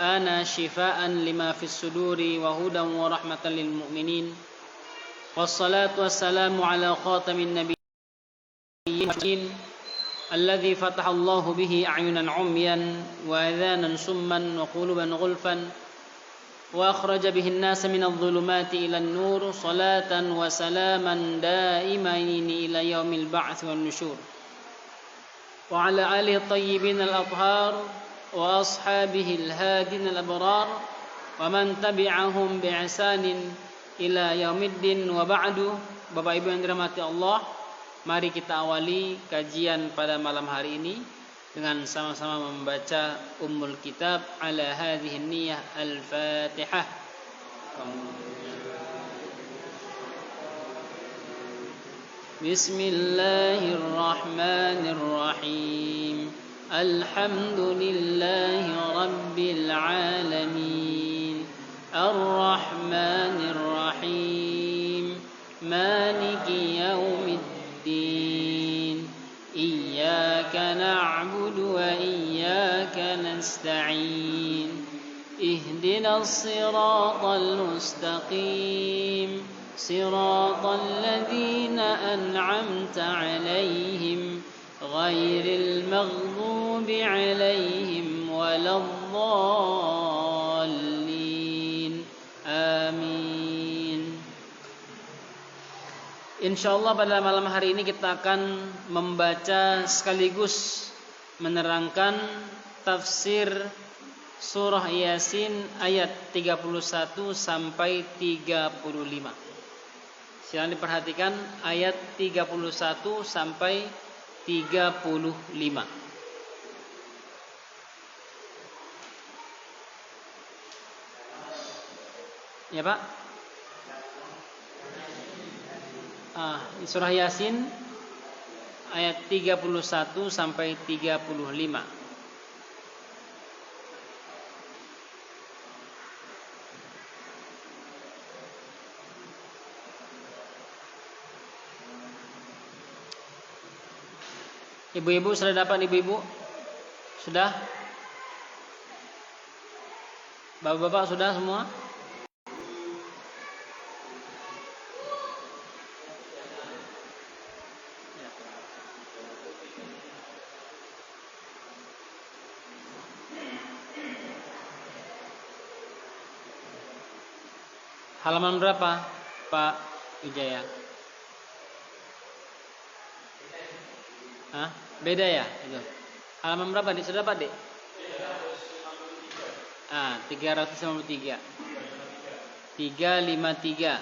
qur'ana shifaa'an lima fis suduri wa hudan wa rahmatan lil mu'minin. Wassalatu wassalamu ala khatamin nabiyyin alladzi fataha Allahu bihi a'yunan 'umyan wa adhanan summan wa quluban ghulfan wa akhraja bihi an-nasa minadh dhulumati ila an-nur salatan wa salaman daimain ila yaumil ba'ts wan nusyur. Wa ala alihi at-tayyibin al-athhar wa ashabihi al-hadin al-abrar wa man tabi'ahum bi ihsanin ila yaumiddin wa ba'du. Bapak Ibu yang dirahmati Allah, mari kita awali kajian pada malam hari ini dengan sama-sama membaca Ummul Kitab ala hadhihi niyyah al-Fatihah. Bismillahirrahmanirrahim. Alhamdulillahi rabbil alamin. Ar-Rahmanir Rahim. Maliki yaumiddin. Iyyaka na'budu wa iyyaka nasta'in. Ihdinas siratal mustaqim. Siratal ladzina an'amta 'alaihim ghairil maghdubi 'alaihim waladdallin. Amin. Insyaallah pada malam hari ini kita akan membaca sekaligus menerangkan tafsir surah Yasin ayat 31 sampai 35. Silakan diperhatikan ayat 31 sampai 35. Ya, Pak? Surah Yasin ayat 31 sampai 35. Ibu-ibu sudah dapat, ibu-ibu? Sudah? Bapak-bapak sudah semua? Halaman berapa, Pak Wijaya? Beda ya? Itu. Halaman berapa, Dik? Sudah dapat, Dik? 353. 353.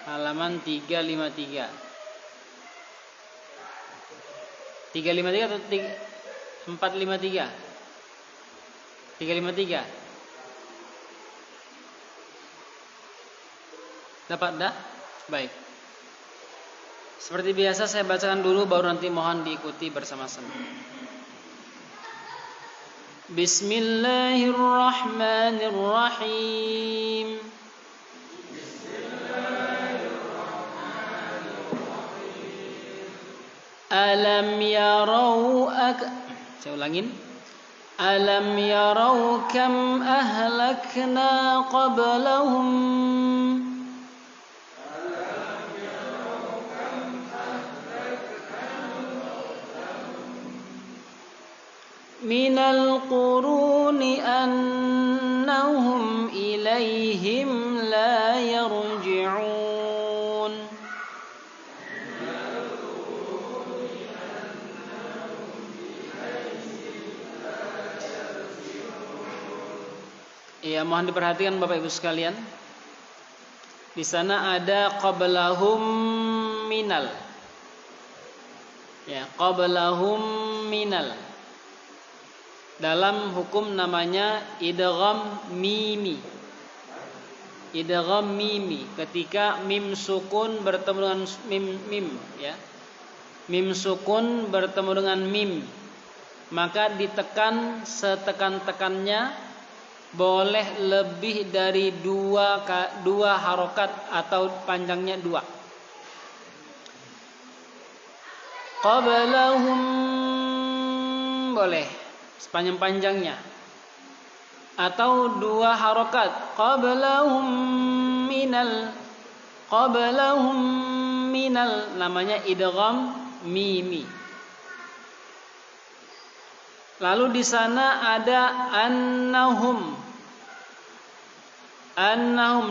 Halaman 353. 353 atau 453? 353. Dapat dah? Baik. Seperti biasa saya bacakan dulu, baru nanti mohon diikuti bersama-sama. Bismillahirrahmanirrahim. Alam yarau saya ulangin. Alam yarau kam ahlakna qablahum minal quruni annahum ilaihim la yarji'un. Ya, mohon diperhatikan Bapak Ibu sekalian. Di sana ada qablahum minal. Ya, qablahum minal. Dalam hukum namanya idgham mimi. Idgham mimi, ketika mim sukun bertemu dengan mim ya. Mim sukun bertemu dengan mim, maka ditekan setekan-tekannya, boleh lebih dari dua harokat atau panjangnya 2. Qablahum boleh sepanjang-panjangnya. Atau 2 harokat. Qablahum minal, namanya idgham mimi. Lalu di sana ada annahum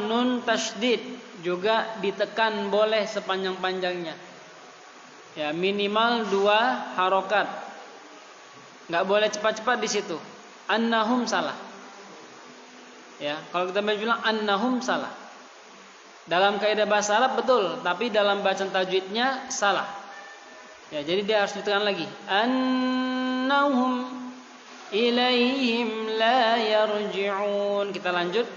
nun tasydid, juga ditekan boleh sepanjang-panjangnya. Ya, minimal 2 harokat. Enggak boleh cepat-cepat di situ. Annahum salah. Ya, kalau kita bilang annahum salah. Dalam kaidah bahasa Arab betul, tapi dalam bacaan tajwidnya salah. Ya, jadi dia harus ditekan lagi. Annahum ilaihim la yarji'un. Kita lanjut.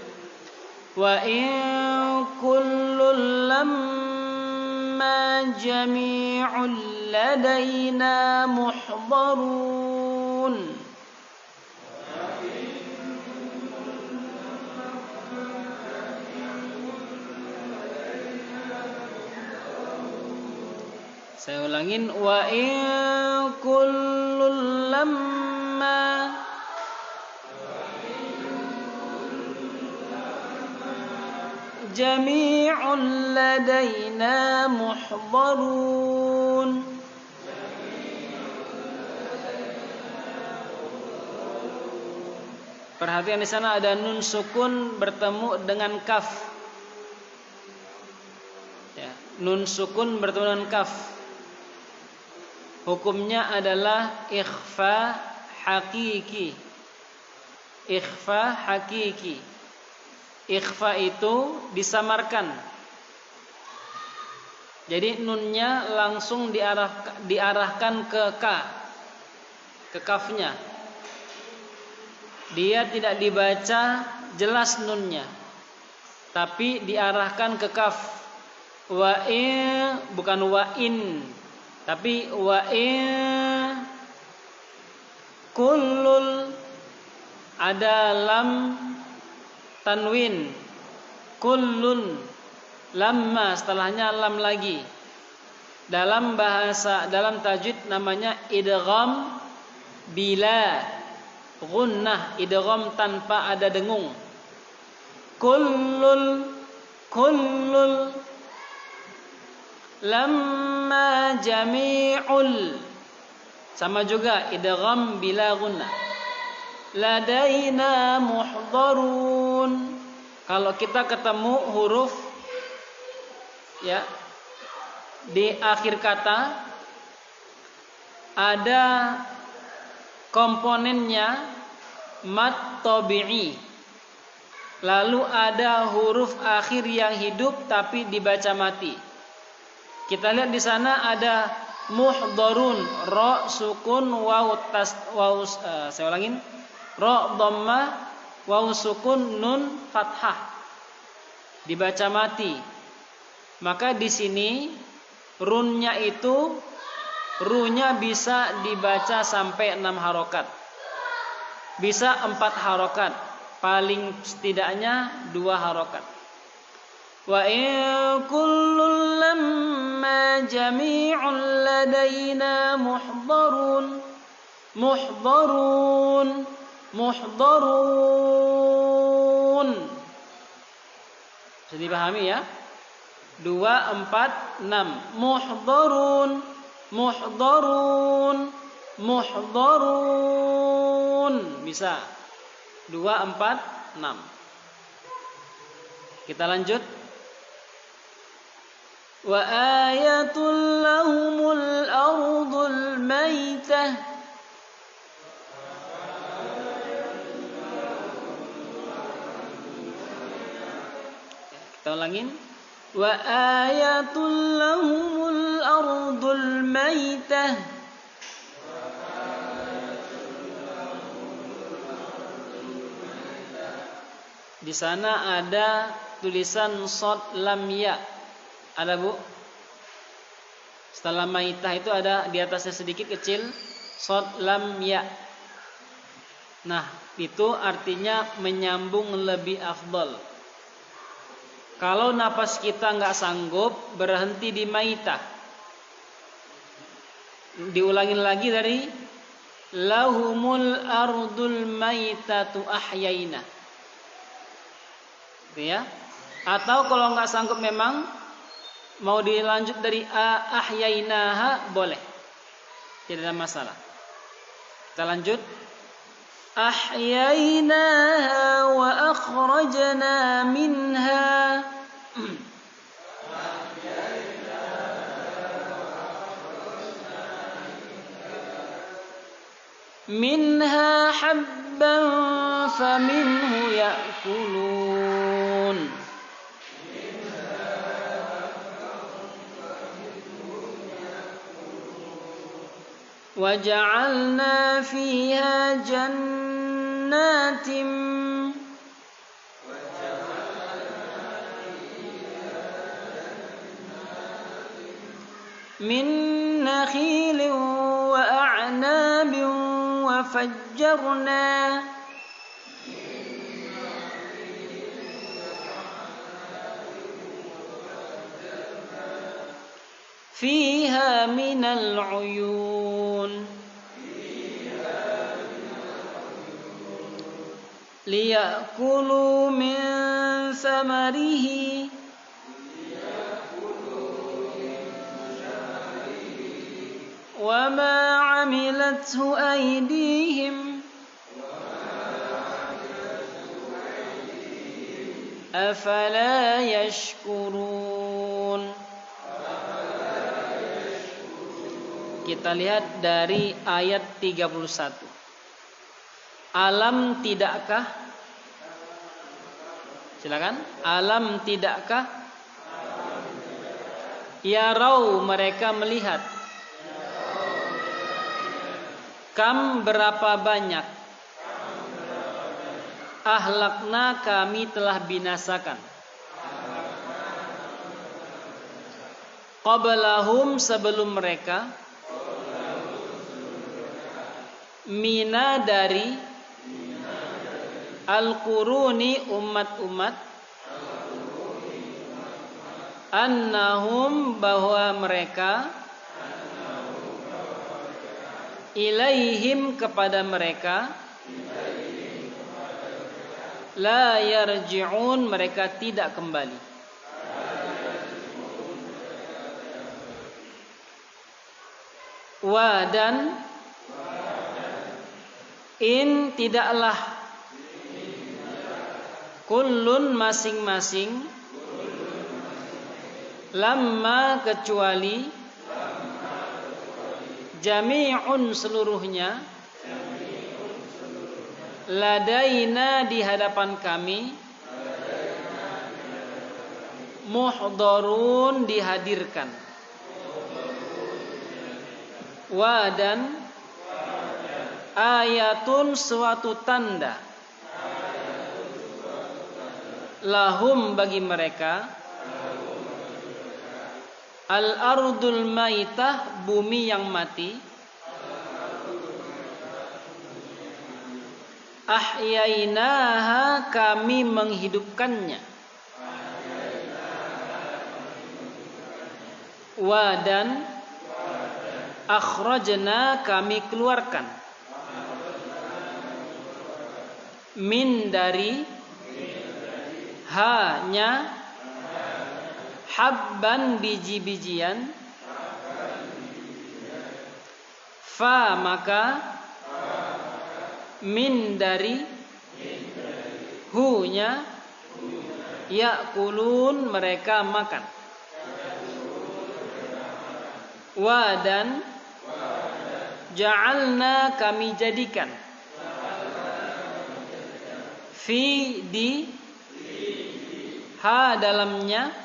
Wa in kullul lamma jami'un ladaina muhdharun. Saya ulangin, wa in kullul lamma jami'un ladaina muhdharun. Perhatian di sana ada nun sukun bertemu dengan kaf. Ya, nun sukun bertemu dengan kaf. Hukumnya adalah ikhfa hakiki. Ikhfa hakiki. Ikhfa itu disamarkan. Jadi nunnya langsung diarahkan ke kafnya. Dia tidak dibaca jelas nunnya, tapi diarahkan ke kaf. Wa in, bukan wa in, tapi wa in kullul, ada lam tanwin, kullun, lamma setelahnya lam lagi. Dalam bahasa, dalam tajwid namanya idgham bila gunnah, idgham tanpa ada dengung. Kullul lamma jami'ul, sama juga idgham bila gunnah. Ladaina muhdharun. Kalau kita ketemu huruf ya di akhir kata ada komponennya mad tabi'i, lalu ada huruf akhir yang hidup tapi dibaca mati. Kita lihat di sana ada muhdharun, ra sukun waw saya ulangin, ra dhammah waw sukun nun fathah, dibaca mati. Maka di sini runnya itu, runya bisa dibaca sampai 6 harokat, bisa 4 harokat, paling setidaknya 2 harokat. Wa in kullun lamma jami'un ladaina muhdharun. Bisa dipahami ya? 2, 4, 6. Muhdharun. Bisa. 2, 4, 6. Kita lanjut. Wa ayatul lahumul ardul maitah. Kita ulangin. Wa ayatul lahumul ardul maitah. Di sana ada tulisan shad lam ya. Ada Bu? Setelah maitah itu ada di atasnya sedikit kecil shad lam ya. Nah, itu artinya menyambung lebih afdal. Kalau napas kita nggak sanggup, berhenti di maitah. Diulangin lagi dari lahumul ardul maitatu ahyaina. Gitu ya. Atau kalau nggak sanggup memang mau dilanjut dari ahyainaha boleh. Tidak ada masalah. Kita lanjut. Ahyainaha wa akhrajna minha habban faminhu ya'kulun. وجعلنا فيها جنات من نخيل وأعناب وفجرنا فيها من العيون ليأكلوا من ثمره وما عملته أيديهم أفلا يشكرون. Kita lihat dari ayat 31. Alam tidakkah? Silakan. Alam tidakkah? Yarau, mereka melihat. Kam, berapa banyak? Ahlakna, kami telah binasakan. Qablahum, sebelum mereka. Mina, dari al-quruni, umat-umat. Annahum, bahwa mereka. Ilaihim, kepada mereka. La yarji'un, mereka tidak kembali. Wa, dan in, tidaklah. Kullun, masing-masing. Lamma, kecuali. Jami'un, seluruhnya. Ladaina, di hadapan kami. Muhdharun, dihadirkan. Wa, dan ayatun, suatu tanda. Lahum, bagi mereka. Al-ardul maitah, bumi yang mati. Ahyainaha, kami menghidupkannya. Wa, dan akhrajna, kami keluarkan. Min, dari. Hanya. Habban, biji-bijian. Fa, maka. Min, dari. Hu-nya. Ya'kulun, mereka makan. Wa, dan ja'alna, kami jadikan. Fi, di. Ha, dalamnya.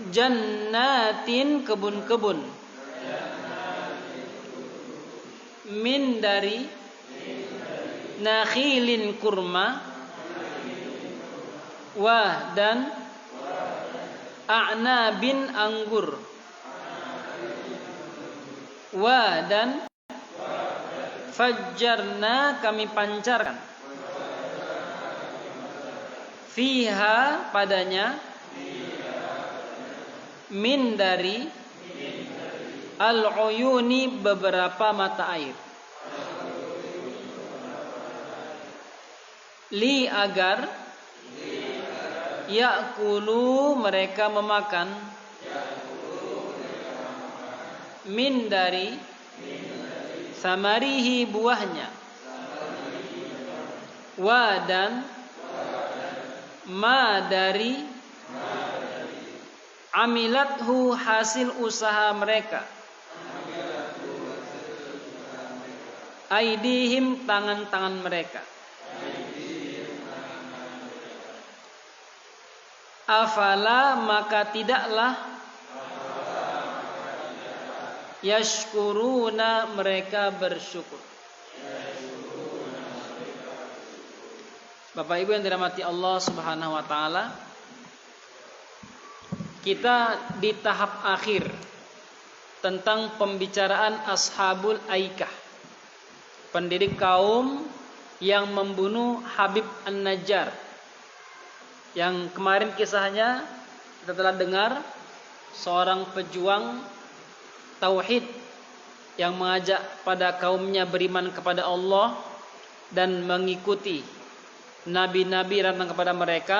Jannatin, kebun-kebun. Min, dari. Nakhilin, kurma. Wa, dan a'nabin, anggur. Wa, dan fajjarna, kami pancarkan. Fiha, padanya. Min, dari. Al-uyuni, beberapa mata air. li agar ya'kulu mereka memakan min dari samarihi buahnya, wa dan ma dari amilathu hasil usaha mereka, aidihim tangan-tangan mereka. Afala maka tidaklah yashkuruna mereka bersyukur. Bapak Ibu yang dirahmati Allah Subhanahu wa taala, kita di tahap akhir tentang pembicaraan Ashabul Aikah, pendiri kaum yang membunuh Habib An-Najjar. Yang kemarin kisahnya kita telah dengar, seorang pejuang tauhid yang mengajak pada kaumnya beriman kepada Allah dan mengikuti nabi-nabi yang datang kepada mereka,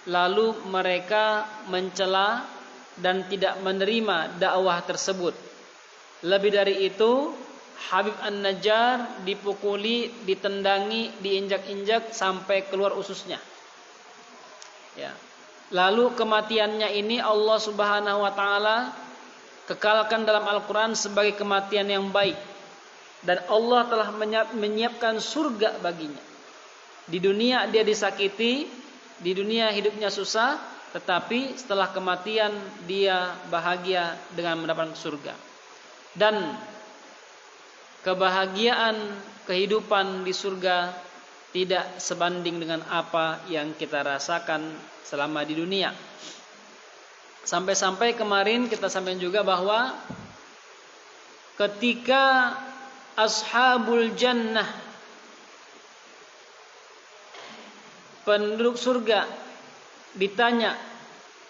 lalu mereka mencela dan tidak menerima dakwah tersebut. Lebih dari itu, Habib An-Najjar dipukuli, ditendangi, diinjak-injak sampai keluar ususnya. Ya. Lalu kematiannya ini Allah Subhanahu wa taala kekalkan dalam Al-Quran sebagai kematian yang baik, dan Allah telah menyiapkan surga baginya. Di dunia dia disakiti, di dunia hidupnya susah, tetapi setelah kematian dia bahagia dengan mendapatkan surga. Dan kebahagiaan kehidupan di surga tidak sebanding dengan apa yang kita rasakan selama di dunia. Sampai-sampai kemarin kita sampaikan juga bahwa ketika Ashabul Jannah, penduduk surga, ditanya,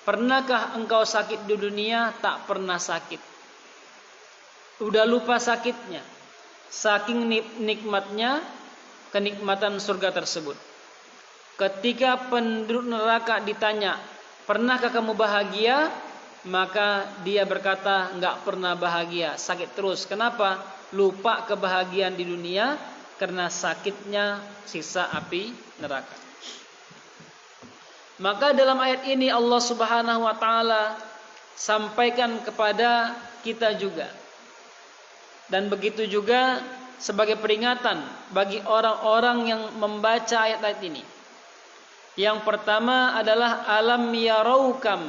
pernahkah engkau sakit di dunia? Tak pernah sakit. Udah lupa sakitnya, saking nikmatnya kenikmatan surga tersebut. Ketika penduduk neraka ditanya, pernahkah kamu bahagia? Maka dia berkata, enggak pernah bahagia, sakit terus. Kenapa? Lupa kebahagiaan di dunia karena sakitnya siksa api neraka. Maka dalam ayat ini Allah Subhanahu wa taala sampaikan kepada kita juga, dan begitu juga sebagai peringatan bagi orang-orang yang membaca ayat-ayat ini. Yang pertama adalah alam yaraukam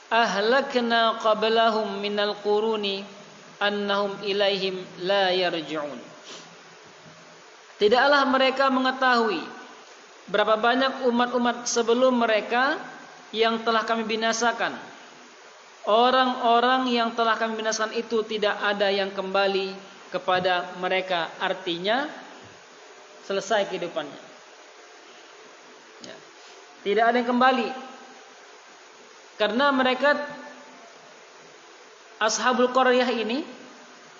ahlakna qablahum minal quruni annahum ilaihim la yarji'un. Tidaklah mereka mengetahui berapa banyak umat-umat sebelum mereka yang telah kami binasakan. Orang-orang yang telah kami binasakan itu tidak ada yang kembali kepada mereka, artinya selesai kehidupannya. Ya. Tidak ada yang kembali, karena mereka Ashabul Qaryah ini,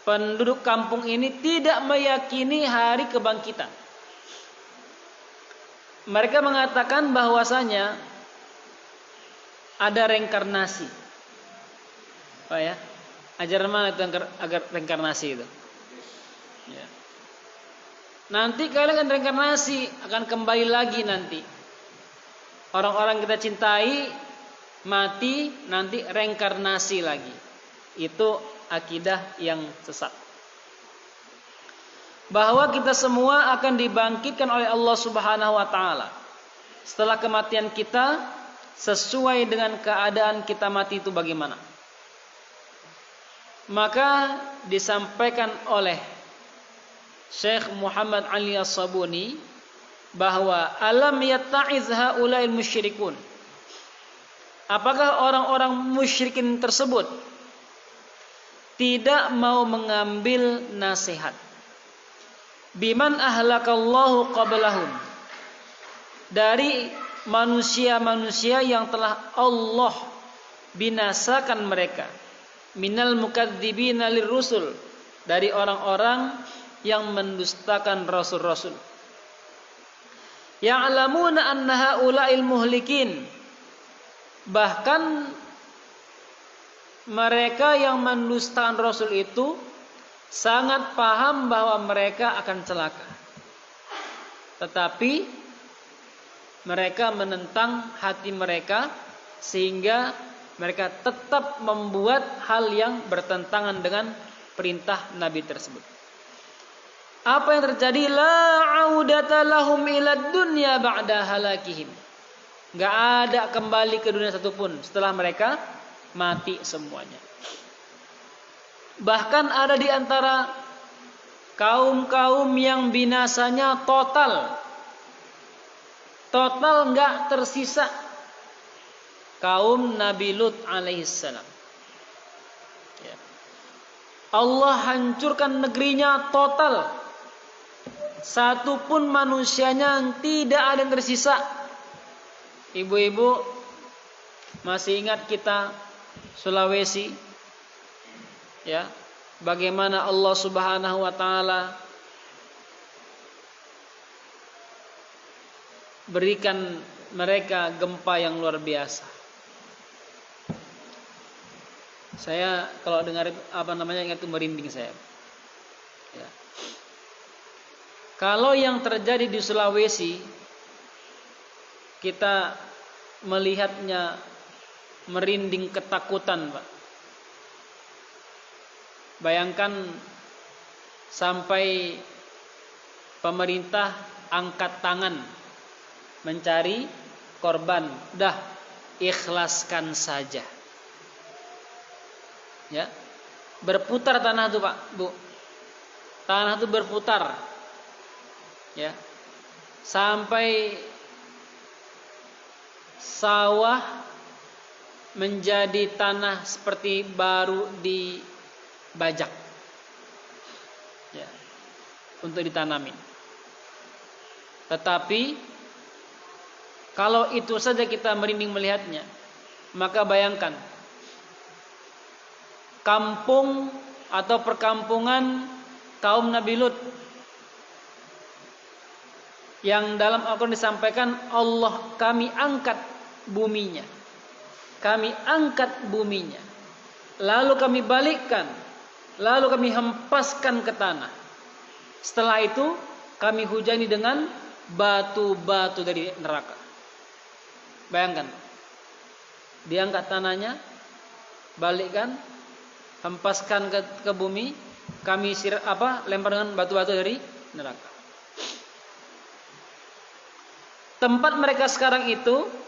penduduk kampung ini tidak meyakini hari kebangkitan. Mereka mengatakan bahwasanya ada reinkarnasi. Apa ya? Ajaran mana itu agar reinkarnasi itu? Ya. Nanti kalian akan reinkarnasi, akan kembali lagi nanti. Orang-orang kita cintai mati, nanti reinkarnasi lagi. Itu akidah yang sesat. Bahwa kita semua akan dibangkitkan oleh Allah Subhanahu wa taala setelah kematian kita, sesuai dengan keadaan kita mati itu bagaimana. Maka disampaikan oleh Syekh Muhammad Ali As-Sabuni bahwa alam yatta'iz haula'il musyrikun, apakah orang-orang musyrikin tersebut tidak mau mengambil nasihat biman ahlakallahu qablahum, dari manusia-manusia yang telah Allah binasakan mereka, minal mukadzibina lirrusul, dari orang-orang yang mendustakan rasul-rasul. Ya'lamuna anna haula'il muhlikin. Bahkan mereka yang mendustakan Rasul itu sangat paham bahwa mereka akan celaka. Tetapi mereka menentang hati mereka sehingga mereka tetap membuat hal yang bertentangan dengan perintah Nabi tersebut. Apa yang terjadi? La audata lahum ilad dunya ba'da halakihim. Gak ada kembali ke dunia satupun setelah mereka mati semuanya. Bahkan ada di antara kaum-kaum yang binasanya total gak tersisa. Kaum Nabi Lut alaihissalam. Ya. Allah hancurkan negerinya total. Satupun manusianya tidak ada yang tersisa. Ibu-ibu masih ingat kita Sulawesi, ya, bagaimana Allah Subhanahu wa taala berikan mereka gempa yang luar biasa. Saya kalau dengar ingat itu merinding saya. Ya. Kalau yang terjadi di Sulawesi kita melihatnya merinding ketakutan, Pak. Bayangkan sampai pemerintah angkat tangan mencari korban. Dah, ikhlaskan saja. Ya. Berputar tanah itu, Pak, Bu. Tanah itu berputar. Ya. Sampai sawah menjadi tanah seperti baru dibajak, ya, untuk ditanamin. Tetapi kalau itu saja kita merinding melihatnya, maka bayangkan kampung atau perkampungan kaum Nabi Lut yang dalam Al-Quran disampaikan Allah kami angkat buminya. Kami angkat buminya. Lalu kami balikkan. Lalu kami hempaskan ke tanah. Setelah itu kami hujani dengan batu-batu dari neraka. Bayangkan. Diangkat tanahnya, balikkan, hempaskan ke bumi, kami lempar dengan batu-batu dari neraka. Tempat mereka sekarang itu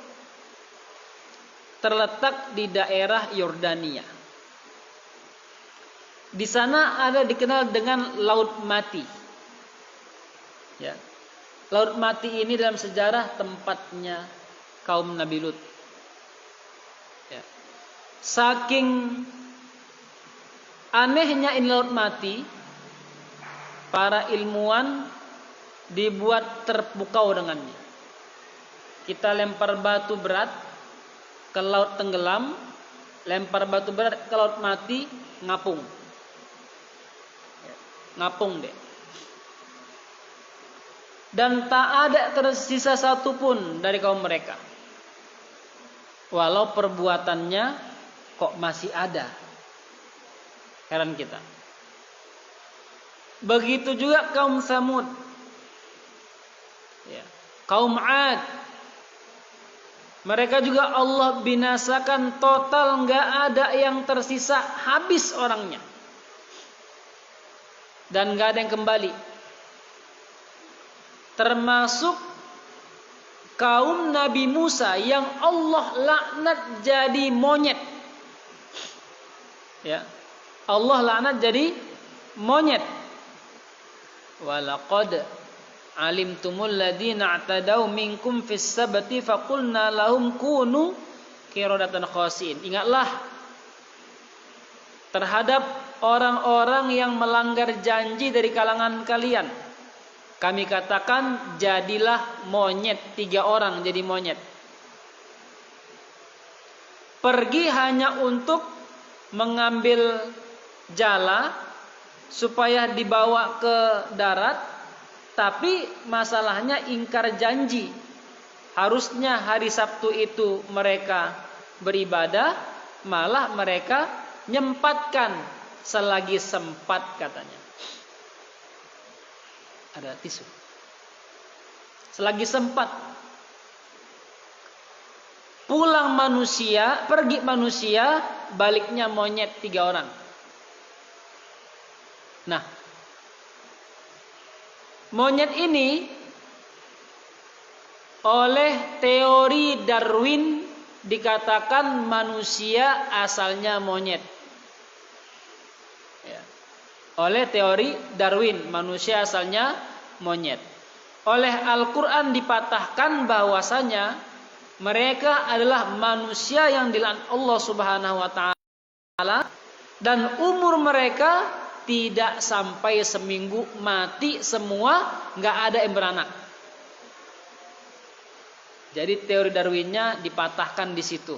terletak di daerah Yordania. Di sana ada dikenal dengan Laut Mati. Ya. Laut Mati ini dalam sejarah tempatnya kaum Nabi Lut. Ya. Saking anehnya ini Laut Mati, para ilmuwan dibuat terpukau dengannya. Kita lempar batu berat ke laut tenggelam, lempar batu berat ke laut mati, ngapung. Ngapung deh. Dan tak ada tersisa satupun dari kaum mereka. Walau perbuatannya kok masih ada. Heran kita. Begitu juga kaum Samud. Ya. Kaum Ad. Mereka juga Allah binasakan total, nggak ada yang tersisa, habis orangnya. Dan nggak ada yang kembali. Termasuk kaum Nabi Musa yang Allah laknat jadi monyet. Ya. Allah laknat jadi monyet. Walaqad alimtumul ladina i'tadaw minkum fis sabti faqulna lahum kunu qiradatan khasin. Ingatlah terhadap orang-orang yang melanggar janji dari kalangan kalian. Kami katakan jadilah monyet, 3 orang jadi monyet. Pergi hanya untuk mengambil jala supaya dibawa ke darat. Tapi masalahnya ingkar janji. Harusnya hari Sabtu itu mereka beribadah, malah mereka nyempatkan selagi sempat katanya. Ada tisu. Selagi sempat. Pulang manusia, pergi manusia, baliknya monyet 3 orang. Nah, monyet ini oleh teori Darwin dikatakan manusia asalnya monyet. Ya. Oleh teori Darwin manusia asalnya monyet. Oleh Al-Quran dipatahkan bahwasanya mereka adalah manusia yang dilaknat Allah Subhanahu wa taala dan umur mereka tidak sampai seminggu mati semua, nggak ada yang beranak. Jadi teori Darwinnya dipatahkan di situ.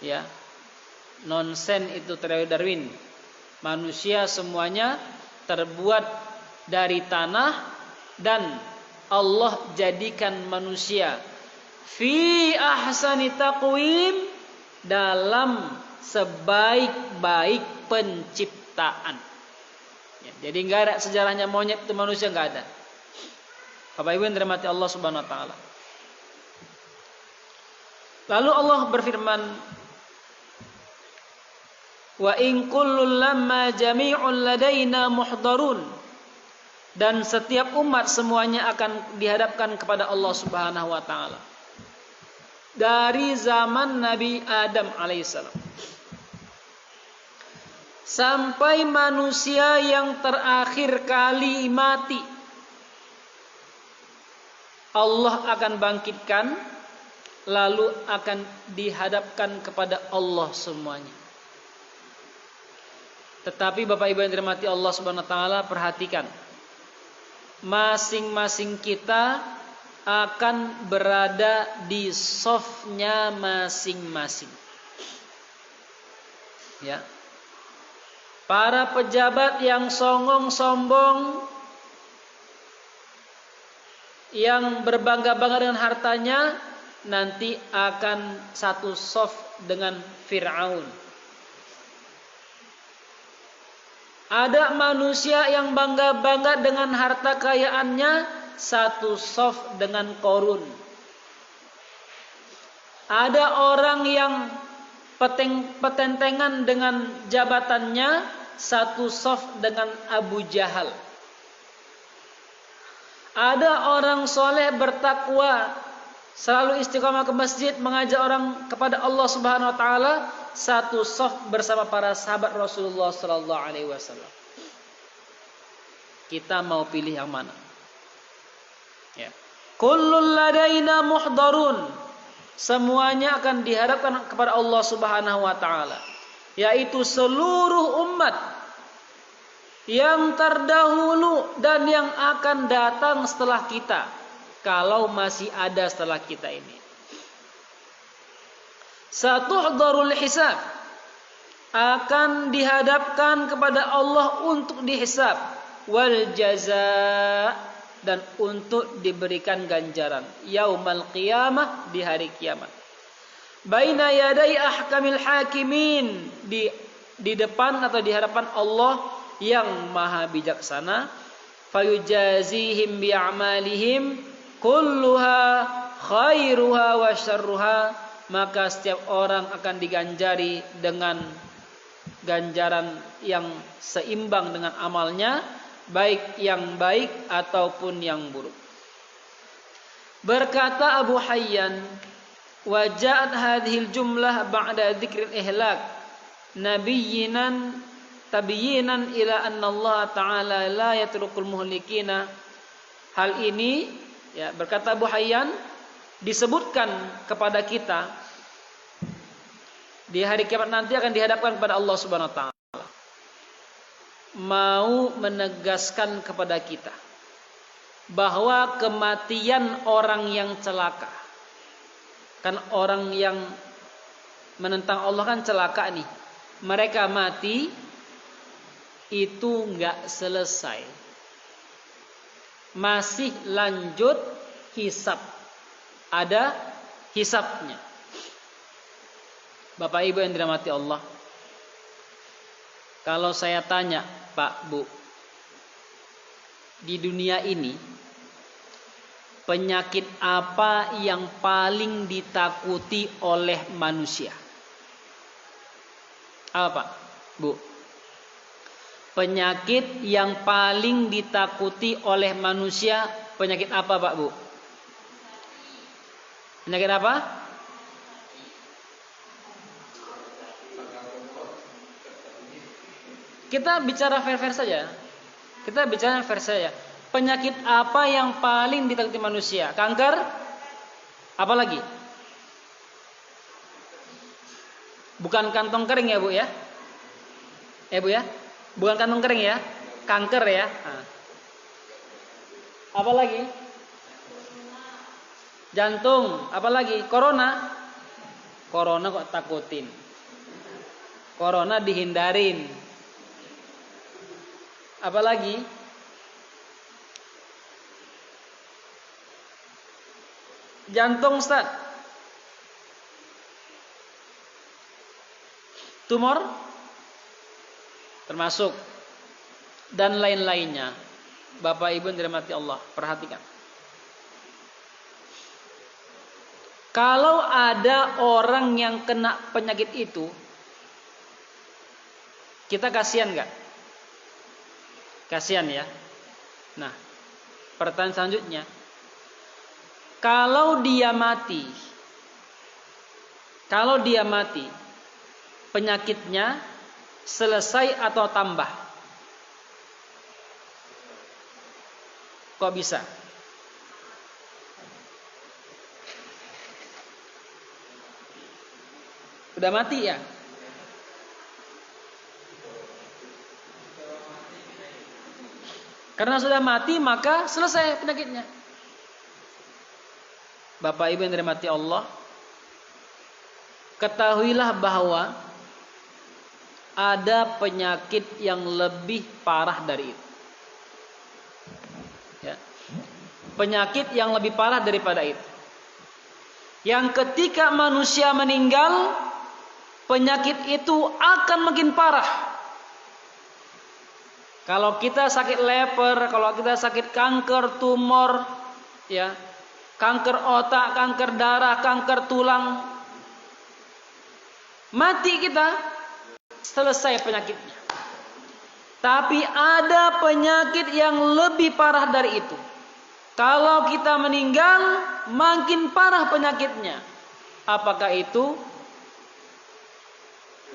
Ya. Nonsen itu teori Darwin. Manusia semuanya terbuat dari tanah dan Allah jadikan manusia fi ahsani taqwim dalam sebaik-baik penciptaan. Ya, jadi nggak ada sejarahnya monyet itu manusia, nggak ada. Bapak Ibu yang dirahmati Allah Subhanahu wa taala. Lalu Allah berfirman, wa in kullun lamma jami'un ladaina muhdarun, dan setiap umat semuanya akan dihadapkan kepada Allah Subhanahu wa taala. Dari zaman Nabi Adam alaihissalam sampai manusia yang terakhir kali mati, Allah akan bangkitkan, lalu akan dihadapkan kepada Allah semuanya. Tetapi Bapak Ibu yang dirahmati Allah Subhanahu wa taala, perhatikan. Masing-masing kita akan berada di safnya masing-masing. Ya. Para pejabat yang songong sombong, yang berbangga-bangga dengan hartanya, nanti akan satu saf dengan Fir'aun. Ada manusia yang bangga-bangga dengan harta kekayaannya, satu saf dengan Qarun. Ada orang yang petentengan dengan jabatannya, satu saf dengan Abu Jahal. Ada orang soleh bertakwa, selalu istiqamah ke masjid, mengajak orang kepada Allah Subhanahu wa taala, satu saf bersama para sahabat Rasulullah sallallahu alaihi wasallam. Kita mau pilih yang mana? Ya. Kullul ladaina muhdarun. Semuanya akan dihadapkan kepada Allah Subhanahu wa taala, yaitu seluruh umat yang terdahulu dan yang akan datang setelah kita, kalau masih ada setelah kita ini. Satuhdarul hisab, akan dihadapkan kepada Allah untuk dihisab, wal jaza, dan untuk diberikan ganjaran yaumal qiyamah, di hari kiamat. Baina yadai ahkamil hakimin, di depan atau di hadapan Allah yang maha bijaksana. Fayujazihim bi'amalihim kulluha khairuha wa syarruha, maka setiap orang akan diganjari dengan ganjaran yang seimbang dengan amalnya, baik yang baik ataupun yang buruk. Berkata Abu Hayyan, wa ja'at hadhil jumlah ba'da dzikril ihlak nabiyyinan tabyinan ila anna Allah ta'ala la yatrukul muhlikina. Hal ini, ya, berkata Abu Hayyan, disebutkan kepada kita di hari kiamat nanti akan dihadapkan kepada Allah Subhanahu wa taala, mau menegaskan kepada kita bahwa kematian orang yang celaka, kan orang yang menentang Allah kan celaka nih, mereka mati itu enggak selesai. masih lanjut hisab. Ada hisabnya. Bapak Ibu yang dirahmati Allah, kalau saya tanya, Pak, Bu, di dunia ini penyakit apa yang paling ditakuti oleh manusia? Apa, Pak, Bu? Penyakit yang paling ditakuti oleh manusia, penyakit apa, Pak, Bu? Penyakit apa? Kita bicara fair-fair saja. Kita bicara fair saja. Penyakit apa yang paling ditakuti manusia? Kanker? Apa lagi? Bukan kantong kering ya, Bu ya? Bu ya? Bukan kantong kering ya? Kanker ya? Nah. Apa lagi? Jantung. Apa lagi? Corona? Corona kok takutin? Corona dihindarin. Apalagi? Jantung, Ustaz. Tumor termasuk, dan lain-lainnya. Bapak Ibu yang dirahmati Allah, perhatikan. Kalau ada orang yang kena penyakit itu, kita kasihan nggak? Kasihan ya. Nah, pertanyaan selanjutnya, kalau dia mati, penyakitnya selesai atau tambah? Kok bisa? Udah mati ya? Karena sudah mati maka selesai penyakitnya. Bapak Ibu yang dirahmati Allah, ketahuilah bahwa ada penyakit yang lebih parah dari itu. Ya. Penyakit yang lebih parah daripada itu. Yang ketika manusia meninggal, penyakit itu akan makin parah. Kalau kita sakit leper, kalau kita sakit kanker, tumor, ya, kanker otak, kanker darah, kanker tulang, mati kita, selesai penyakitnya. Tapi ada penyakit yang lebih parah dari itu. Kalau kita meninggal, makin parah penyakitnya. Apakah itu?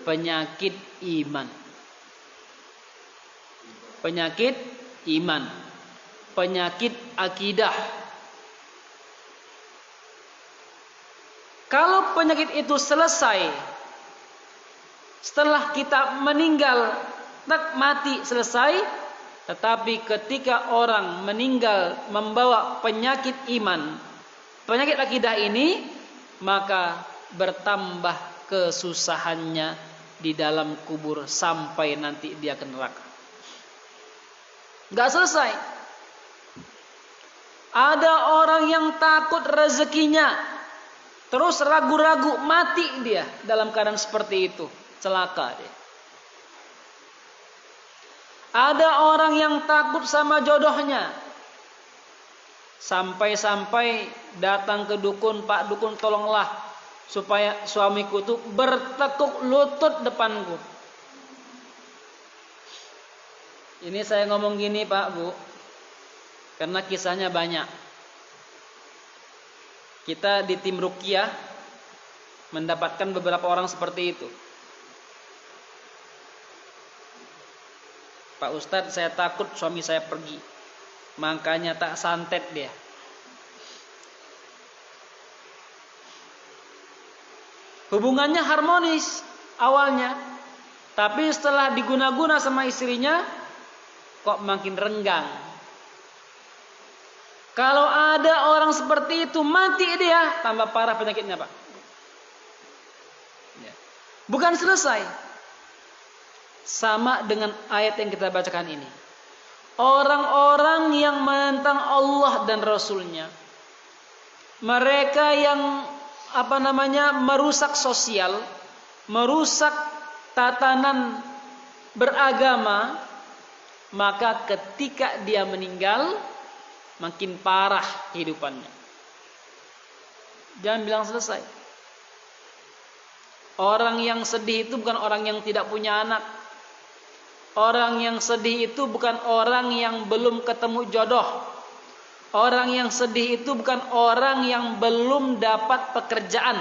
Penyakit iman. Penyakit iman, penyakit akidah. Kalau penyakit itu selesai setelah kita meninggal, mati selesai, tetapi ketika orang meninggal membawa penyakit iman, penyakit akidah ini, maka bertambah kesusahannya di dalam kubur sampai nanti dia ke neraka. Gak selesai. Ada orang yang takut rezekinya, terus ragu-ragu, mati dia dalam keadaan seperti itu, celaka dia. Ada orang yang takut sama jodohnya, sampai-sampai datang ke dukun, Pak dukun tolonglah supaya suamiku tuh bertekuk lutut depanku. Ini saya ngomong gini Pak Bu, karena kisahnya banyak. Kita di tim Ruqyah mendapatkan beberapa orang seperti itu. Pak Ustadz, saya takut suami saya pergi, makanya tak santet dia. Hubungannya harmonis awalnya, tapi setelah diguna-guna sama istrinya, kok makin renggang. Kalau ada orang seperti itu, mati dia, tambah parah penyakitnya Pak. Bukan selesai. Sama dengan ayat yang kita bacakan ini. Orang-orang orang yang menentang Allah dan Rasulnya, mereka yang merusak sosial, merusak tatanan beragama, maka ketika dia meninggal makin parah kehidupannya. Jangan bilang selesai. Orang yang sedih itu bukan orang yang tidak punya anak. Orang yang sedih itu bukan orang yang belum ketemu jodoh. Orang yang sedih itu bukan orang yang belum dapat pekerjaan.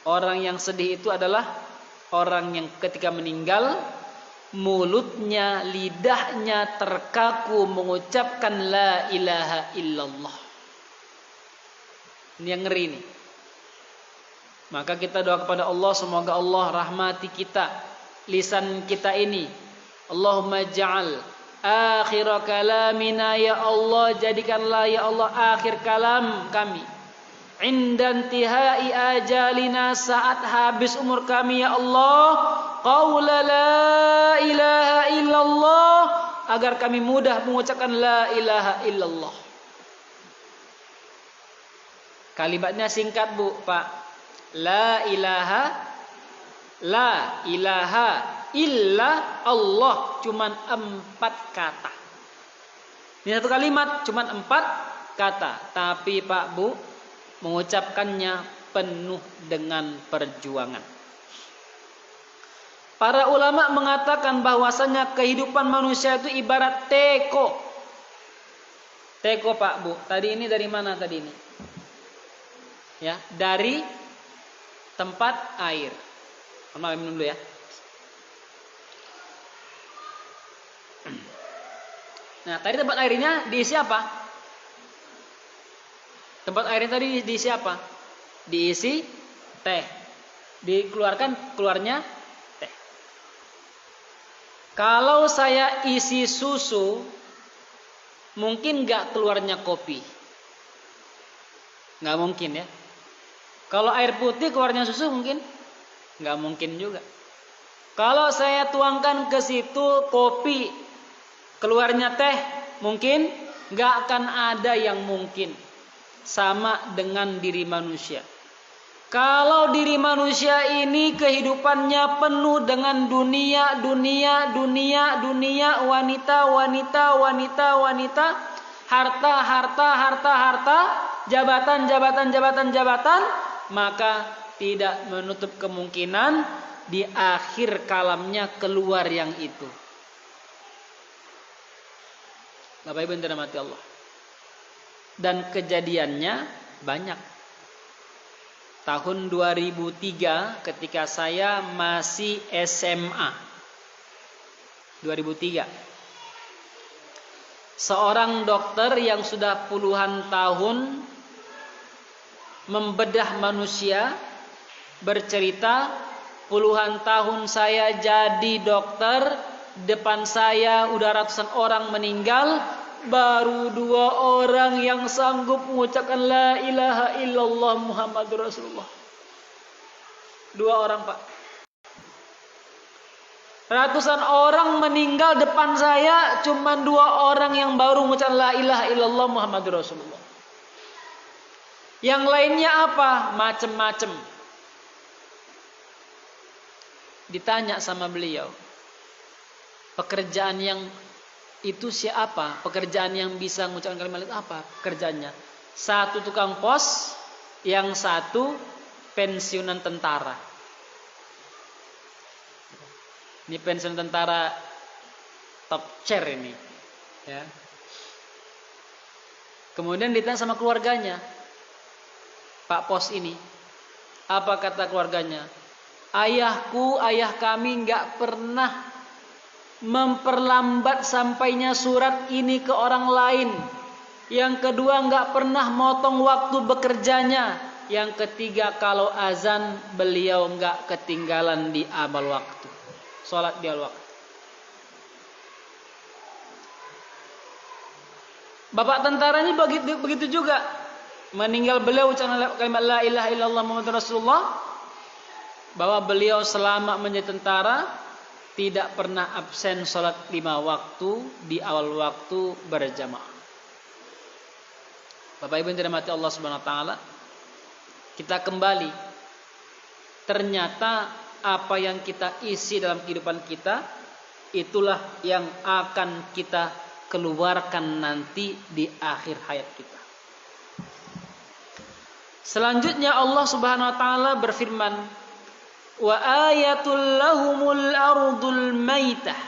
Orang yang sedih itu adalah orang yang ketika meninggal, mulutnya, lidahnya terkaku mengucapkan la ilaha illallah. Ini yang ngeri nih. Maka kita doa kepada Allah, semoga Allah rahmati kita, lisan kita ini. Allahumma ja'al akhir kalamina, ya Allah, jadikanlah ya Allah akhir kalam kami. Inda intihai ajalina, saat habis umur kami ya Allah, qaula la ilaha illallah, agar kami mudah mengucapkan la ilaha illallah. Kalimatnya singkat Bu, Pak. La ilaha illa Allah, cuman 4 kata. Ini satu kalimat cuman 4 kata, tapi Pak Bu mengucapkannya penuh dengan perjuangan. Para ulama mengatakan bahwasanya kehidupan manusia itu ibarat teko. Teko Pak Bu, tadi ini dari mana tadi ini? Ya, dari tempat air. Minum dulu ya. Nah, tadi tempat airnya diisi apa? Tempat airnya tadi diisi apa? Diisi teh. Keluarnya teh. Kalau saya isi susu, mungkin gak keluarnya kopi? Gak mungkin ya. Kalau air putih keluarnya susu mungkin? Nggak mungkin juga. Kalau saya tuangkan ke situ kopi, keluarnya teh, mungkin? Nggak akan ada yang mungkin. Sama dengan diri manusia. Kalau diri manusia ini kehidupannya penuh dengan dunia, wanita, harta, jabatan, maka tidak menutup kemungkinan di akhir kalamnya keluar yang itu. Bapak Ibu yang dirahmati Allah. Dan kejadiannya banyak. Tahun 2003 ketika saya masih SMA. 2003. Seorang dokter yang sudah puluhan tahun membedah manusia bercerita, puluhan tahun saya jadi dokter, depan saya udah ratusan orang meninggal, baru 2 orang yang sanggup mengucapkan la ilaha illallah Muhammadur Rasulullah. 2 orang Pak. Ratusan orang meninggal depan saya, cuman 2 orang yang baru mengucapkan la ilaha illallah Muhammadur Rasulullah. Yang lainnya apa? Macem-macem. Ditanya sama beliau, pekerjaan yang itu siapa? Pekerjaan yang bisa mengucapkan kalimat itu apa? Pekerjaannya. 1 tukang pos, yang 1 pensiunan tentara. Ini pensiunan tentara top chair ini. Ya. Kemudian ditanya sama keluarganya, Pak Pos ini, apa kata keluarganya? Ayah kami nggak pernah memperlambat sampainya surat ini ke orang lain. Yang kedua, nggak pernah motong waktu bekerjanya. Yang ketiga, kalau azan beliau nggak ketinggalan di awal waktu, sholat di awal waktu. Bapak tentara ini begitu juga. Meninggal beliau ucapan kalimat la ilaha illallah Muhammadur Rasulullah, bahwa beliau selama menjadi tentara tidak pernah absen sholat 5 waktu di awal waktu berjamaah. Bapak Ibu yang dirahmati Allah Subhanahu wa taala, kita kembali, ternyata apa yang kita isi dalam kehidupan kita itulah yang akan kita keluarkan nanti di akhir hayat kita. Selanjutnya Allah Subhanahu wa taala berfirman, wa ayatul lahumul ardul maitah,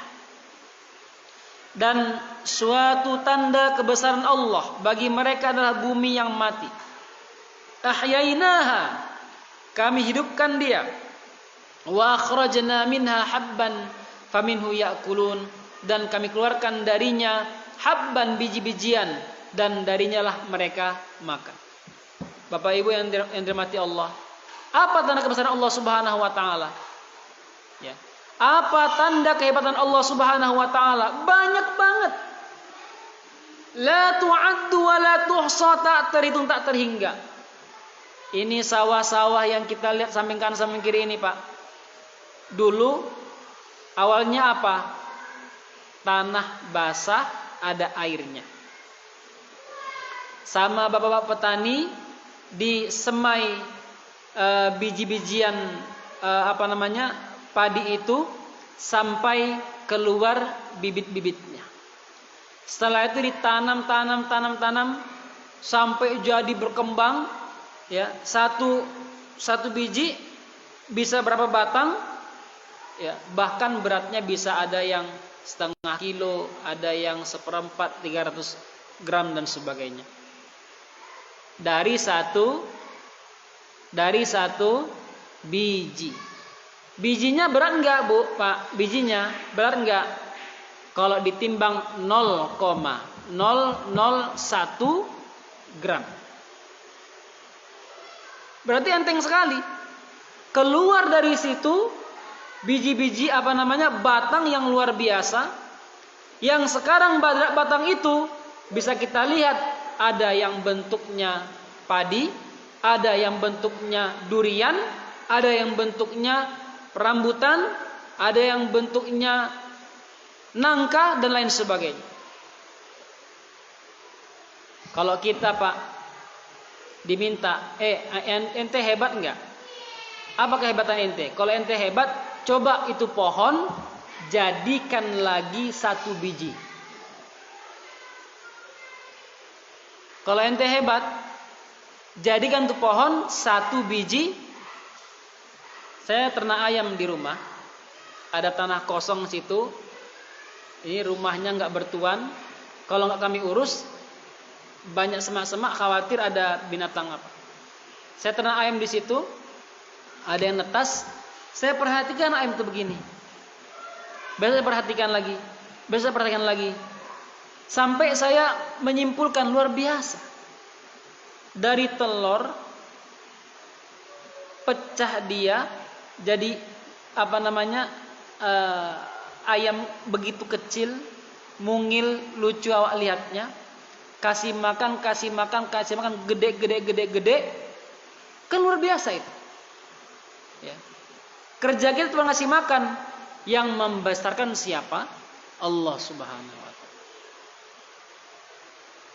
dan suatu tanda kebesaran Allah bagi mereka adalah bumi yang mati. Ahyainaha, kami hidupkan dia. Wa akhrajna minha habban faminhu ya'kulun, dan kami keluarkan darinya habban, biji-bijian, dan darinya lah mereka makan. Bapak Ibu yang dirahmati Allah, apa tanda kebesaran Allah Subhanahu wa taala? Ya. Apa tanda kehebatan Allah Subhanahu wa taala? Banyak banget. La tu'addu wa la tuhsa, tak terhitung tak terhingga. Ini sawah-sawah yang kita lihat samping kanan samping kiri ini, Pak. Dulu awalnya apa? Tanah basah, ada airnya. Sama bapak-bapak petani disemai biji-bijian padi itu sampai keluar bibit-bibitnya. Setelah itu ditanam sampai jadi berkembang, ya. Satu biji bisa berapa batang? Ya, bahkan beratnya bisa ada yang setengah kilo, ada yang 1/4, 300 gram dan sebagainya. Dari satu biji. Bijinya berat enggak, Bu, Pak? Bijinya berat enggak? Kalau ditimbang 0,001 gram. Berarti enteng sekali. Keluar dari situ biji-biji batang yang luar biasa, yang sekarang batang itu bisa kita lihat ada yang bentuknya padi, ada yang bentuknya durian, ada yang bentuknya rambutan, ada yang bentuknya nangka dan lain sebagainya. Kalau kita, Pak, diminta, ente hebat enggak? Apa kehebatan ente? Kalau ente hebat, coba itu pohon jadikan lagi 1 biji. Kalau ente hebat, jadikan tuh pohon 1 biji. Saya ternak ayam di rumah, ada tanah kosong situ. Ini rumahnya nggak bertuan. Kalau nggak kami urus, banyak semak-semak, khawatir ada binatang apa. Saya ternak ayam di situ, ada yang netas. Saya perhatikan ayam itu begini. Besok saya perhatikan lagi. Besok saya perhatikan lagi. Sampai saya menyimpulkan luar biasa. Dari telur pecah dia jadi ayam begitu kecil, mungil, lucu awak lihatnya. Kasih makan, gede. Kan luar biasa itu. Ya. Kerja kita cuma ngasih makan, yang membesarkan siapa? Allah Subhanahu wa taala.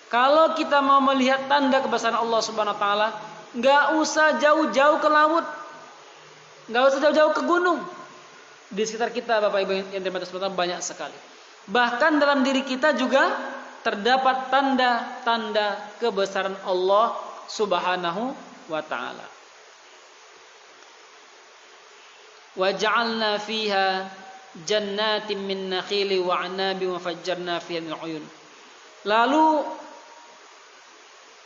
Kalau kita mau melihat tanda kebesaran Allah Subhanahu wa taala, enggak usah jauh-jauh ke laut. Enggak usah jauh-jauh ke gunung. Di sekitar kita, Bapak Ibu yang dirahmati Allah, banyak sekali. Bahkan dalam diri kita juga terdapat tanda-tanda kebesaran Allah Subhanahu wa taala. Wa ja'alna fiha jannatin min nakhili wa 'anabin wa fajjarna fiha min 'uyun. Lalu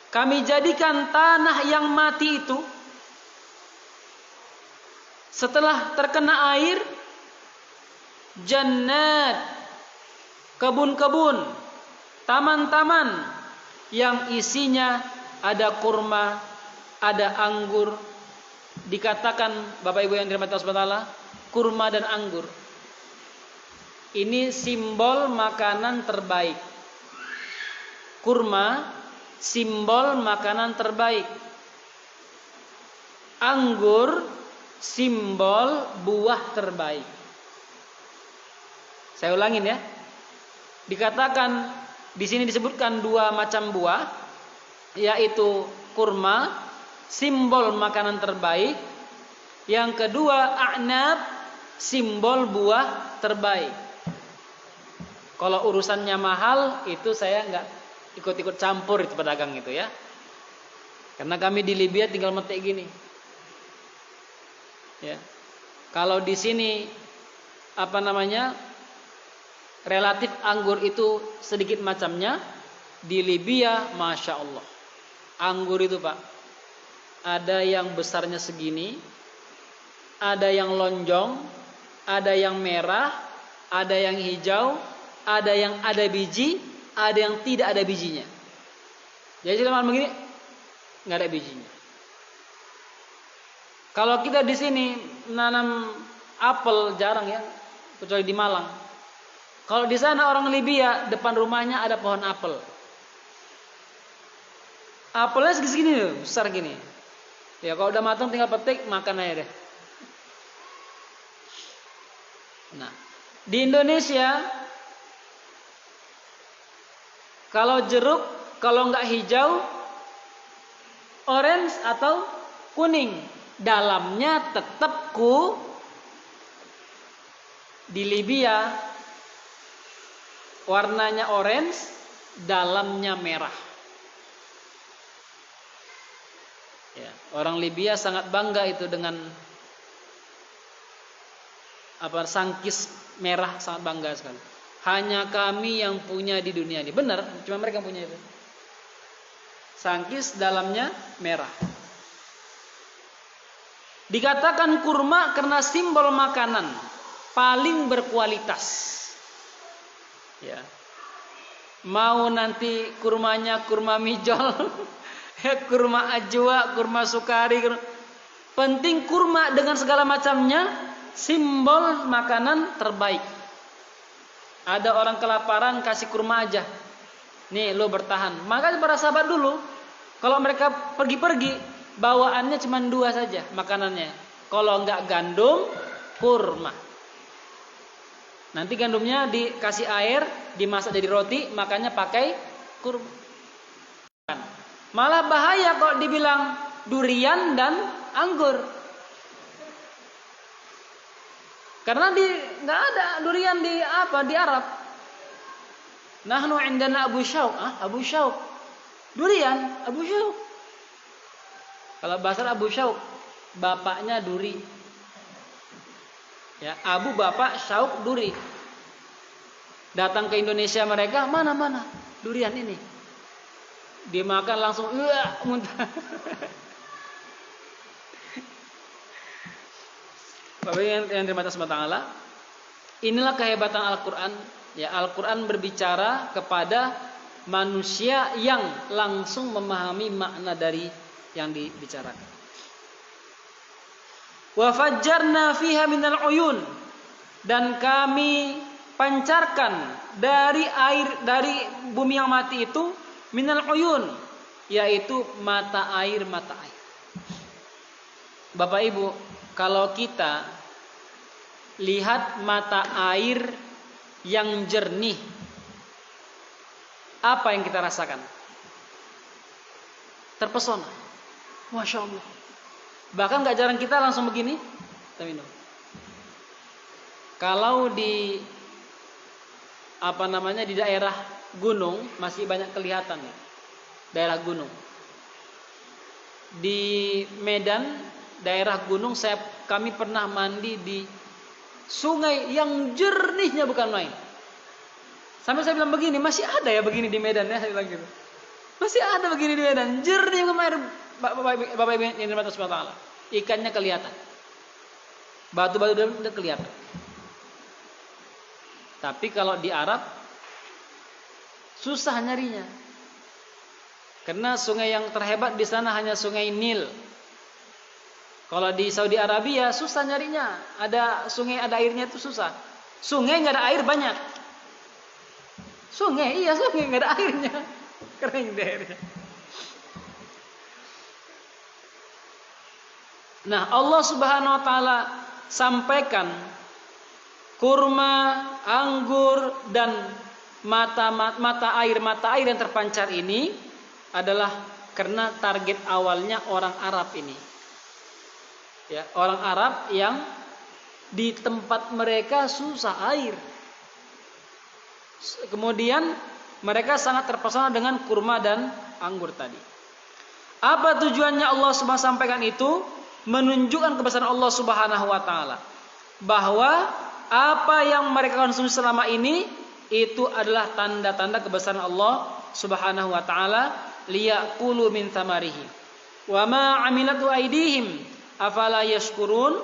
kami jadikan tanah yang mati itu setelah terkena air, jannat, kebun-kebun, taman-taman yang isinya ada kurma, ada anggur. Dikatakan Bapak Ibu yang dirahmati Allah Subhanahu wa taala, kurma dan anggur ini simbol makanan terbaik. Kurma simbol makanan terbaik. Anggur simbol buah terbaik. Saya ulangin ya. Dikatakan di sini disebutkan dua macam buah, yaitu kurma, simbol makanan terbaik. Yang kedua a'nab, simbol buah terbaik. Kalau urusannya mahal itu saya nggak ikut-ikut campur itu pedagang itu ya. Karena kami di Libya tinggal metik gini. Ya. Kalau di sini relatif anggur itu sedikit macamnya, di Libya Masya Allah anggur itu Pak, ada yang besarnya segini, ada yang lonjong, ada yang merah, ada yang hijau, ada yang ada biji, ada yang tidak ada bijinya. Jadi teman begini nggak ada bijinya. Kalau kita di sini menanam apel jarang ya, kecuali di Malang. Kalau di sana orang Libya depan rumahnya ada pohon apel. Apelnya segini loh, besar gini. Ya kalau udah matang tinggal petik makan aja deh. Nah, di Indonesia kalau jeruk kalau nggak hijau, orange atau kuning, dalamnya tetap di Libya warnanya orange, dalamnya merah. Ya, orang Libya sangat bangga itu dengan sangkis merah, sangat bangga sekali. Hanya kami yang punya di dunia ini. Benar, cuma mereka punya itu. Sangkis dalamnya merah. Dikatakan kurma karena simbol makanan paling berkualitas. Ya. Mau nanti kurmanya kurma mijol, kurma ajwa, kurma sukari, penting kurma dengan segala macamnya simbol makanan terbaik. Ada orang kelaparan kasih kurma aja. Nih lo bertahan. Maka para sahabat dulu kalau mereka pergi-pergi bawaannya cuma 2 saja makanannya. Kalau enggak gandum, kurma. Nanti gandumnya dikasih air, dimasak jadi roti, makanya pakai kurma. Malah bahaya kok dibilang durian dan anggur. Karena nggak ada durian di Arab. Nahnu indana Abu Syauq, Abu Syauq. Durian, Abu Syauq. Kalau bahasa Abu Syauq, bapaknya duri. Ya, Abu bapak, Syauq duri. Datang ke Indonesia mereka, mana durian ini. Dimakan langsung muntah. Bapak yang dirahmati Allah Subhanahu wa taala, inilah kehebatan Al-Qur'an. Ya, Al-Qur'an berbicara kepada manusia yang langsung memahami makna dari yang dibicarakan. Wa fajjarna fiha minal uyun, dan kami pancarkan dari bumi yang mati itu minal uyun, yaitu mata air. Bapak Ibu, kalau kita lihat mata air yang jernih, apa yang kita rasakan? Terpesona. Masya Allah. Bahkan gak jarang kita langsung begini, kita minum. Kalau di di daerah gunung masih banyak kelihatan ya. Daerah gunung. Di Medan, daerah gunung kami pernah mandi di sungai yang jernihnya bukan main. Sampai saya bilang begini, masih ada ya begini di Medan ya, saya bilang gitu. Masih ada begini di Medan, jernih bukan main. Bapak Ibu yang dirahmati Allah Subhanahu wa taala. Ikannya kelihatan. Batu-batu udah kelihatan. Tapi kalau di Arab susah nyarinya. Karena sungai yang terhebat di sana hanya sungai Nil. Kalau di Saudi Arabia susah nyarinya. Ada sungai ada airnya itu susah. Sungai nggak ada air banyak. Sungai nggak ada airnya. Kering deh airnya. Nah, Allah Subhanahu wa taala sampaikan kurma anggur dan mata air yang terpancar ini adalah karena target awalnya orang Arab ini. Ya, orang Arab yang di tempat mereka susah air. Kemudian mereka sangat terpesona dengan kurma dan anggur tadi. Apa tujuannya Allah Subhanahu sampaikan itu? Menunjukkan kebesaran Allah Subhanahu wa taala. Bahwa apa yang mereka konsumsi selama ini itu adalah tanda-tanda kebesaran Allah Subhanahu wa taala, liyaqulu min thamarihi wa ma 'amilatu aydihim afala yashkurun,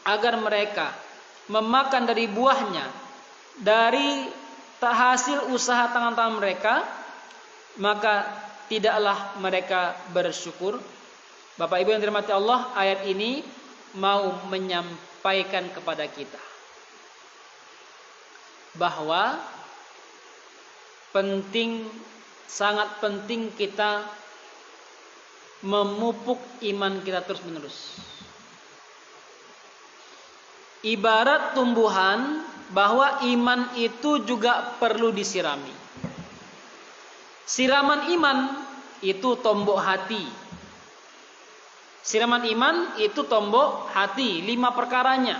agar mereka memakan dari buahnya, dari hasil usaha tangan-tangan mereka, maka tidaklah mereka bersyukur. Bapak Ibu yang dirahmati Allah, ayat ini mau menyampaikan kepada kita bahwa sangat penting kita memupuk iman kita terus-menerus. Ibarat tumbuhan, bahwa iman itu juga perlu disirami. Siraman iman itu tombok hati. Siraman iman itu tombok hati. 5 perkaranya.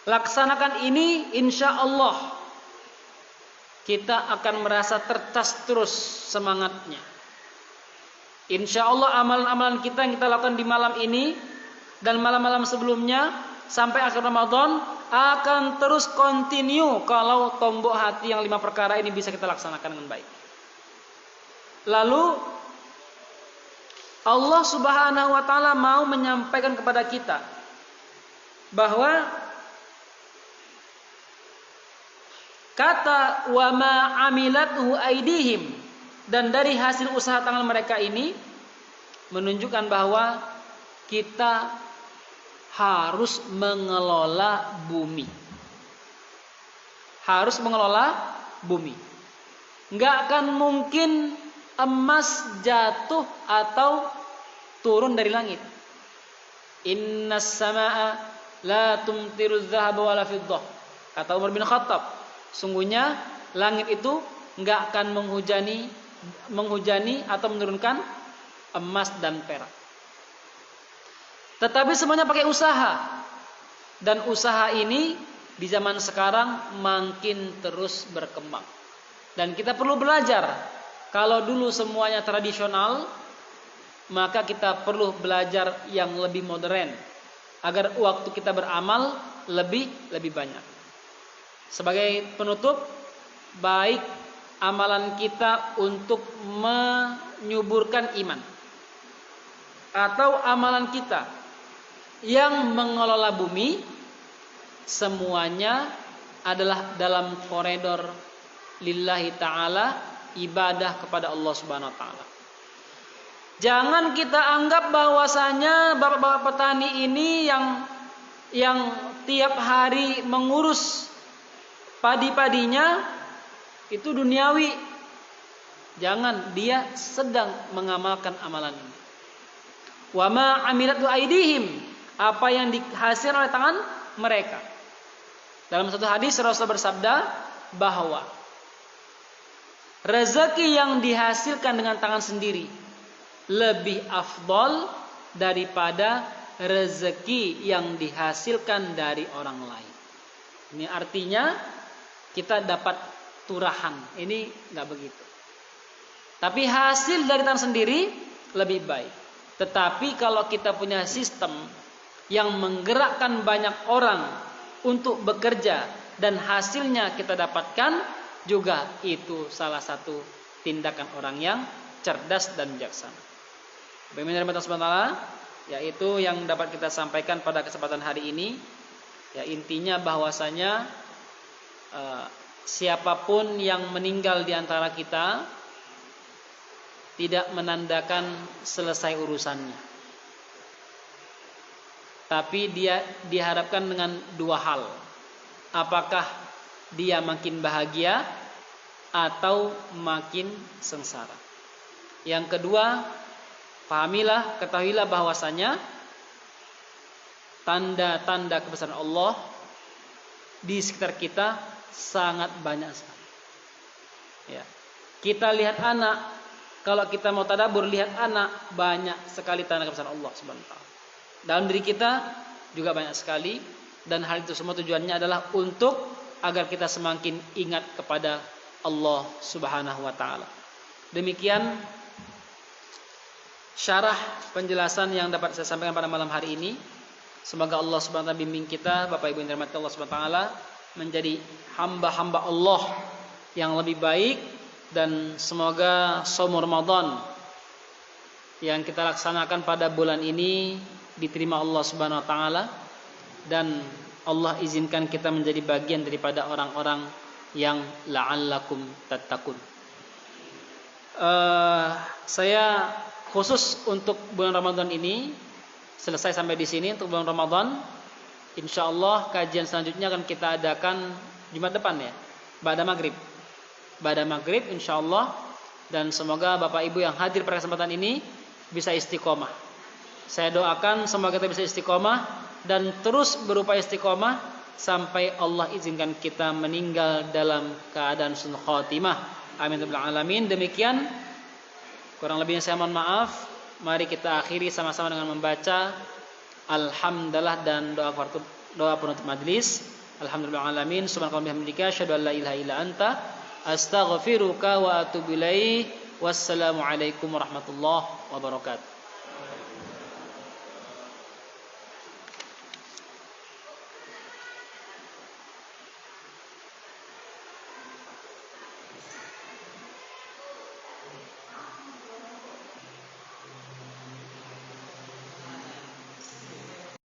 Laksanakan ini, insya Allah kita akan merasa tercas terus semangatnya. Insya Allah amalan-amalan kita yang kita lakukan di malam ini dan malam-malam sebelumnya sampai akhir Ramadan akan terus continue kalau tombok hati yang 5 perkara ini bisa kita laksanakan dengan baik. Lalu Allah Subhanahu wa taala mau menyampaikan kepada kita bahwa kata wa ma amilathu aidihim, dan dari hasil usaha tangan mereka ini menunjukkan bahwa kita harus mengelola bumi. Harus mengelola bumi. Enggak akan mungkin emas jatuh atau turun dari langit. Innas samaa la tumtiru dzahaba wala fiddah. Kata Umar bin Khattab, sungguhnya langit itu enggak akan menghujani atau menurunkan emas dan perak. Tetapi semuanya pakai usaha. Dan usaha ini di zaman sekarang makin terus berkembang. Dan kita perlu belajar. Kalau dulu semuanya tradisional, maka kita perlu belajar yang lebih modern, agar waktu kita beramal lebih banyak. Sebagai penutup, baik amalan kita untuk menyuburkan iman, atau amalan kita yang mengelola bumi, semuanya adalah dalam koridor lillahi ta'ala, ibadah kepada Allah Subhanahu wa ta'ala. Jangan kita anggap bahwasanya bapak-bapak petani ini yang tiap hari mengurus padi-padinya itu duniawi. Jangan, dia sedang mengamalkan amalan ini. Wa ma amilatu aidihim, apa yang dihasilkan oleh tangan mereka. Dalam satu hadis Rasulullah bersabda bahwa rezeki yang dihasilkan dengan tangan sendiri lebih afdol daripada rezeki yang dihasilkan dari orang lain. Ini artinya kita dapat turahan. Ini enggak begitu. Tapi hasil dari tangan sendiri lebih baik. Tetapi kalau kita punya sistem yang menggerakkan banyak orang untuk bekerja dan hasilnya kita dapatkan, juga itu salah satu tindakan orang yang cerdas dan bijaksana. Bagaimana Allah Subhanahu wa taala, yaitu yang dapat kita sampaikan pada kesempatan hari ini. Ya, intinya bahwasanya siapapun yang meninggal di antara kita tidak menandakan selesai urusannya. Tapi dia diharapkan dengan 2 hal. Apakah dia makin bahagia atau makin sengsara. Yang kedua, ketahuilah bahwasanya tanda-tanda kebesaran Allah di sekitar kita sangat banyak sekali. Ya. Kita lihat anak, kalau kita mau tadabbur lihat anak, banyak sekali tanda kebesaran Allah Subhanahu wa taala. Dalam diri kita juga banyak sekali, dan hal itu semua tujuannya adalah untuk agar kita semakin ingat kepada Allah Subhanahu wa taala. Demikian syarah penjelasan yang dapat saya sampaikan pada malam hari ini. Semoga Allah Subhanahu wa taala bimbing kita, Bapak Ibu yang dirahmati Allah Subhanahu wa taala, menjadi hamba-hamba Allah yang lebih baik, dan semoga shaum Ramadan yang kita laksanakan pada bulan ini diterima Allah Subhanahu wa taala, dan Allah izinkan kita menjadi bagian daripada orang-orang yang la'allakum tattaqun. Saya khusus untuk bulan Ramadan ini selesai sampai di sini untuk bulan Ramadan. Insyaallah kajian selanjutnya akan kita adakan Jumat depan ya, ba'da maghrib. Ba'da maghrib insyaallah, dan semoga Bapak Ibu yang hadir pada kesempatan ini bisa istiqomah. Saya doakan semoga kita bisa istiqomah dan terus berupaya istiqomah sampai Allah izinkan kita meninggal dalam keadaan husnul khatimah. Amin ya rabbal alamin. Demikian, kurang lebihnya saya mohon maaf. Mari kita akhiri sama-sama dengan membaca alhamdulillah dan doa penutup majlis. Alhamdulillah alamin. Subhanakallahumma bihamdika asyhadu an la ilaha illa anta astaghfiruka wa atubu ilaik. Wassalamu alaikum warahmatullahi wabarakatuh.